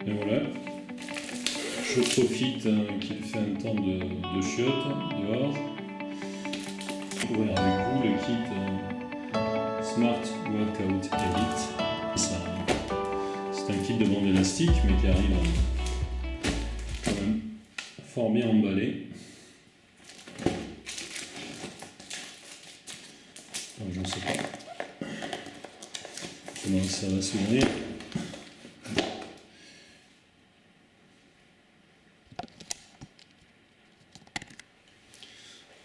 Et voilà, je profite qu'il fait un temps de chiottes dehors pour ouvrir avec vous le kit Smart Workout Elite. C'est un kit de bande élastique mais qui arrive quand même fort bien emballé. Alors, je ne sais pas comment ça va s'ouvrir.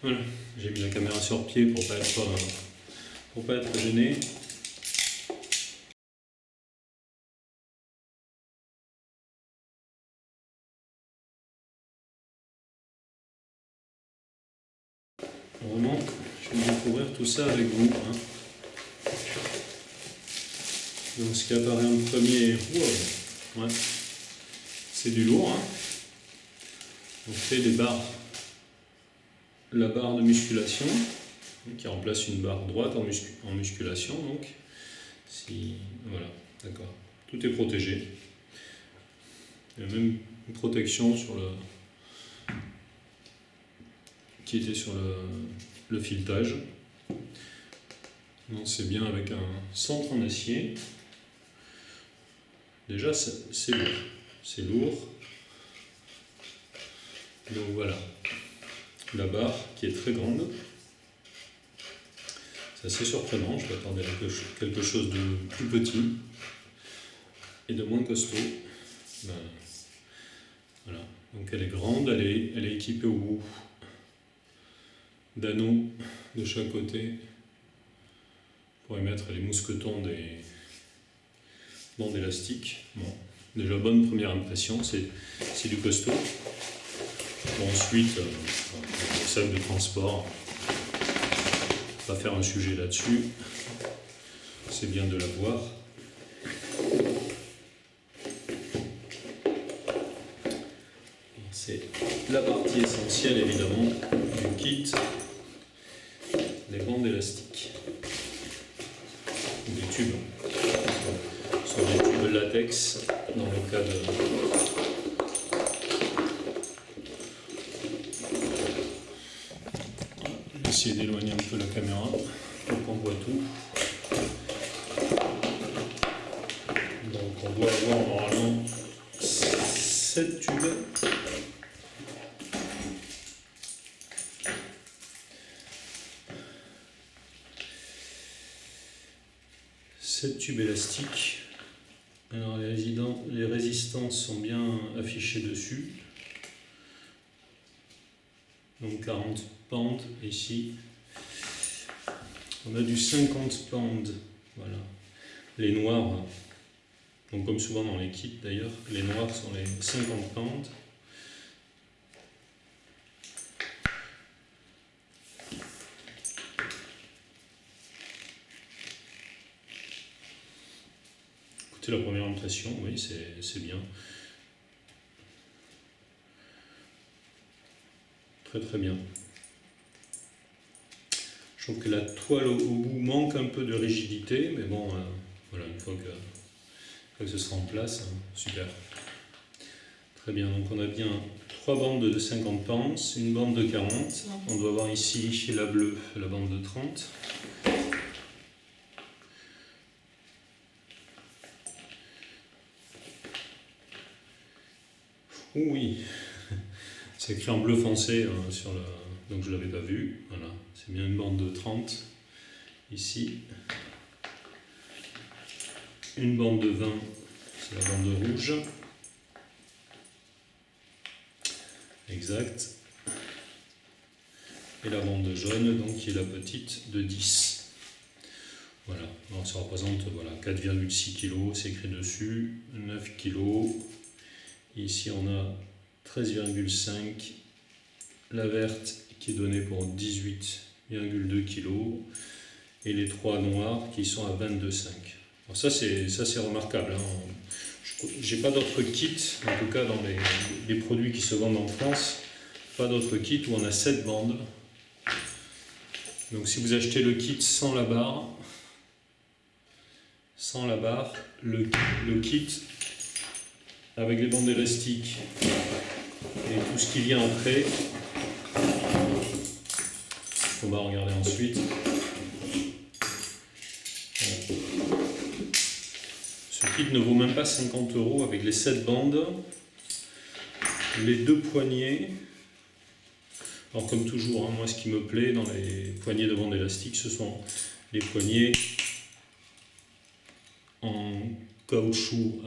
Voilà, j'ai mis la caméra sur pied pour pas être gêné. Vraiment, je vais découvrir tout ça avec vous. Donc ce qui apparaît en premier, wow, ouais, c'est du lourd. On fait des barres, la barre de musculation qui remplace une barre droite en musculation. Donc, voilà, d'accord, tout est protégé. Il y a même une protection qui était sur le filetage. Donc c'est bien avec un centre en acier. Déjà c'est lourd. C'est lourd. Donc voilà. La barre qui est très grande. C'est assez surprenant. Je m'attendais à quelque chose de plus petit et de moins costaud. Ben, voilà. Donc elle est grande, elle est équipée au bout d'anneaux de chaque côté pour y mettre les mousquetons des bandes élastiques. Bon, déjà bonne première impression, c'est du costaud. Bon, ensuite, le sac de transport, on va faire un sujet là-dessus, c'est bien de l'avoir. C'est la partie essentielle évidemment du kit, les bandes élastiques, des tubes. Ce sont des tubes latex dans le cas de... Je vais essayer d'éloigner un peu la caméra pour qu'on voit tout. Donc on doit avoir normalement 7 tubes. Tubes élastiques. Alors les résistances sont bien affichées dessus. Donc 40 pounds ici. On a du 50 pounds. Voilà. Les noirs, donc comme souvent dans les kits d'ailleurs, les noirs sont les 50 pounds. C'est la première impression, oui, c'est bien. Très très bien. Je trouve que la toile au bout manque un peu de rigidité, mais bon, voilà, une fois que ce sera en place, super. Très bien, donc on a bien 3 bandes de 50 pounds, une bande de 40. On doit avoir ici, chez la bleue, la bande de 30. Oui, c'est écrit en bleu foncé sur donc je ne l'avais pas vu. Voilà, c'est bien une bande de 30 ici. Une bande de 20, c'est la bande rouge. Exact. Et la bande jaune, donc qui est la petite de 10. Voilà, alors ça représente voilà, 4,6 kg, c'est écrit dessus, 9 kg. Ici on a 13,5, la verte qui est donnée pour 18,2 kg et les 3 noirs qui sont à 22,5. Alors ça c'est remarquable. J'ai pas d'autres kits, en tout cas dans les produits qui se vendent en France, pas d'autres kits où on a 7 bandes. Donc si vous achetez le kit sans la barre, le kit avec les bandes élastiques et tout ce qui vient après. On va regarder ensuite. Ce kit ne vaut même pas 50 € avec les 7 bandes, les 2 poignées. Alors comme toujours, moi ce qui me plaît dans les poignées de bande élastique, ce sont les poignées en caoutchouc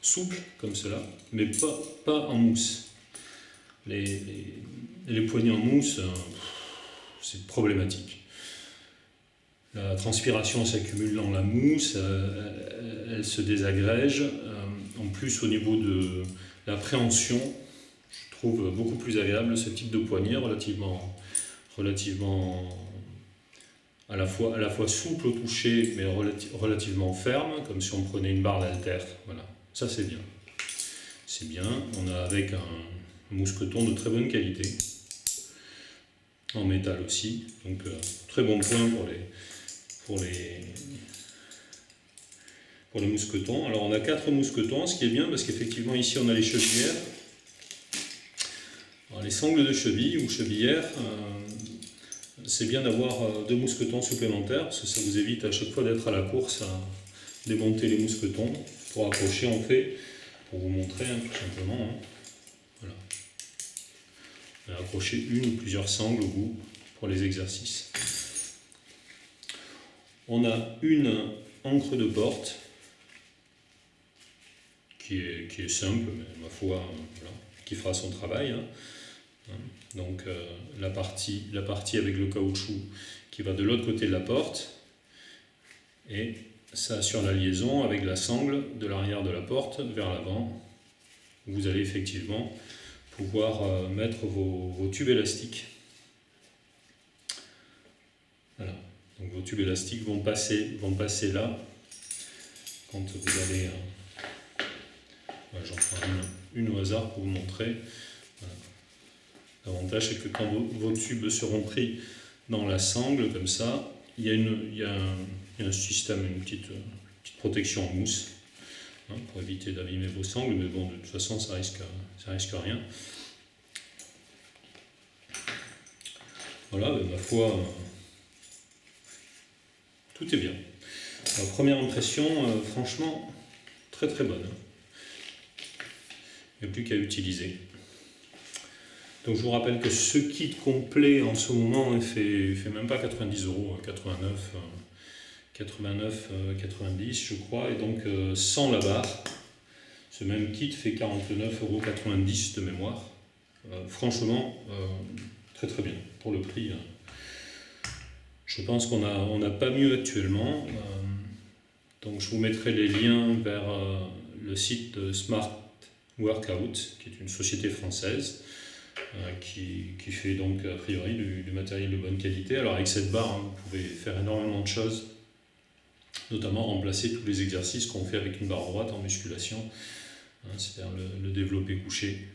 souple, comme cela, mais pas en mousse. Les poignées en mousse, c'est problématique. La transpiration s'accumule dans la mousse, elle se désagrège. En plus, au niveau de l'appréhension, je trouve beaucoup plus agréable ce type de poignée, relativement à la fois souple au toucher, mais relativement ferme, comme si on prenait une barre d'haltère. Voilà, ça c'est bien. C'est bien, on a avec un mousqueton de très bonne qualité, en métal aussi, donc très bon point pour les mousquetons. Alors on a 4 mousquetons, ce qui est bien parce qu'effectivement ici on a les chevillères. Alors, les sangles de cheville ou chevillères, c'est bien d'avoir 2 mousquetons supplémentaires parce que ça vous évite à chaque fois d'être à la course à démonter les mousquetons. Pour accrocher, on fait, pour vous montrer tout simplement. Voilà. On va accrocher une ou plusieurs sangles au bout pour les exercices. On a une encre de porte qui est simple, mais ma foi, voilà, qui fera son travail. Donc la partie avec le caoutchouc qui va de l'autre côté de la porte, et ça assure la liaison avec la sangle de l'arrière de la porte vers l'avant. Vous allez effectivement pouvoir mettre vos tubes élastiques. Voilà. Donc vos tubes élastiques vont passer là quand vous allez... j'en prends une au hasard pour vous montrer. Voilà. L'avantage c'est que quand vos tubes seront pris dans la sangle comme ça, il y a un système, une petite protection en mousse pour éviter d'abîmer vos sangles, mais bon, de toute façon ça risque rien. Voilà, ma foi, tout est bien. Alors, première impression, franchement, très très bonne. Il n'y a plus qu'à utiliser. Donc je vous rappelle que ce kit complet en ce moment il fait même pas 90 €, 90 je crois, et donc sans la barre, ce même kit fait 49,90 € de mémoire. Franchement, très très bien pour le prix. Je pense qu'on n'a pas mieux actuellement. Donc je vous mettrai les liens vers le site de Smart Workout, qui est une société française qui fait donc a priori du matériel de bonne qualité. Alors avec cette barre, vous pouvez faire énormément de choses, notamment remplacer tous les exercices qu'on fait avec une barre droite en musculation, c'est-à-dire le développé couché.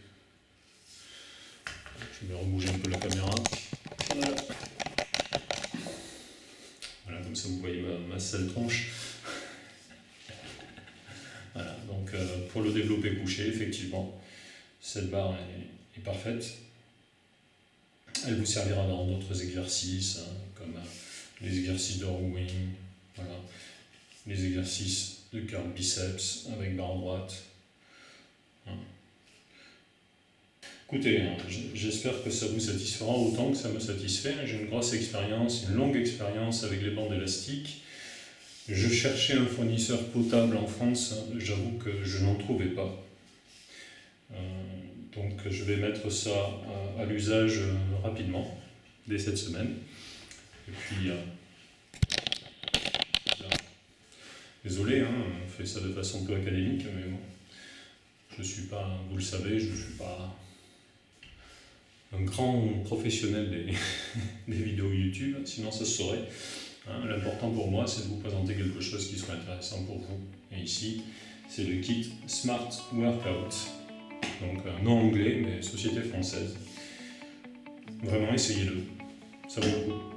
Je vais rebouger un peu la caméra. Voilà, comme ça vous voyez ma sale tronche. Voilà, donc pour le développé couché, effectivement, cette barre est parfaite. Elle vous servira dans d'autres exercices, comme les exercices de rowing, voilà, les exercices de curl biceps avec barre droite. Écoutez, j'espère que ça vous satisfera autant que ça me satisfait. J'ai une grosse expérience, une longue expérience avec les bandes élastiques. Je cherchais un fournisseur potable en France, j'avoue que je n'en trouvais pas. Donc je vais mettre ça à l'usage rapidement, dès cette semaine. Et puis, désolé, on fait ça de façon peu académique, mais bon, je suis pas, vous le savez, je ne suis pas un grand professionnel des vidéos YouTube, sinon ça se saurait. L'important pour moi, c'est de vous présenter quelque chose qui soit intéressant pour vous. Et ici, c'est le kit Smart Workout. Donc un nom anglais, mais société française. Vraiment, essayez-le. Ça vaut le coup.